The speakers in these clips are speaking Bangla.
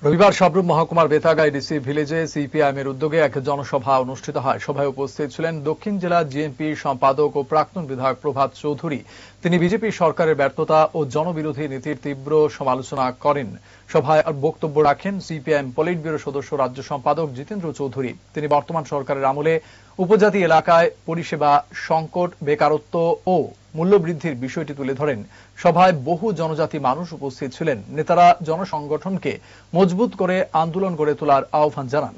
রবিবার সাবরুম মহকুমার বেতাগাই ডিসি ভিলেজে সিপিআইএম এর উদ্যোগে এক জনসভা অনুষ্ঠিত হয়। সভায় উপস্থিত ছিলেন দক্ষিণ জেলা জিএমপি সম্পাদক ও প্রাক্তন বিধায়ক প্রভাত চৌধুরী। তিনি বিজেপি সরকারের ব্যর্থতা ও জনবিরোধী নীতির তীব্র সমালোচনা করেন। সভায় বক্তব্য রাখেন সিপিআইএম পলিট ব্যুরো সদস্য রাজ্য সম্পাদক জিতেন্দ্র চৌধুরী। তিনি বর্তমান সরকারের আমলে উপজাতি এলাকায় পরিষেবা সংকট, বেকারত্ব ও মূল্যবৃদ্ধির বিষয়টি তুলে ধরেন। সভায় বহু জনজাতি মানুষ উপস্থিত ছিলেন। নেতারা জনসংগঠনকে মজবুত করে আন্দোলন গড়ে তোলার আহ্বান জানান।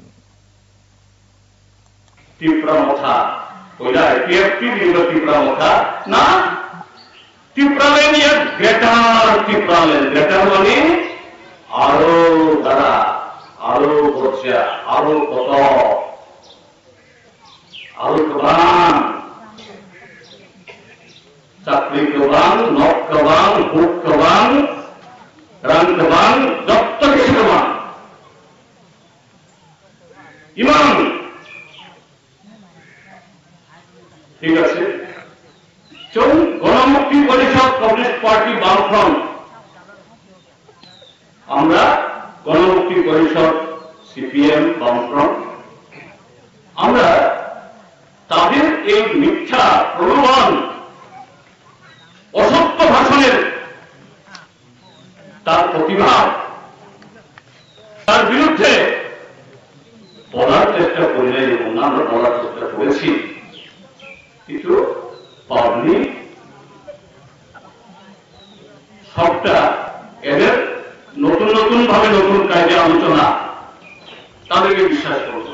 আরো তারা আরো করছে, আরো কত আরো কবান চাকরি কবান, নখ কবান, বুক কবান, রান কবান, যত কিছু কবান ইমান। ঠিক আছে, গণমুক্তি পরিষদ, কমিউনিস্ট পার্টি, বামফ্রন্ট, আমরা গণমুক্তি পরিষদ, সিপিএম, বামফ্রন্ট, আমরা তাদের এই মিথ্যা প্রলোভন, অসত্য ভাষণের তার প্রতিবাদ, তার বিরুদ্ধে বলার চেষ্টা করলে, অন্যান্য বলার চেষ্টা করেছি, কিন্তু পাবলিক সবটা এদের নতুন নতুন ভাবে নতুন কাজে আলোচনা তাদেরকে বিশ্বাস করে।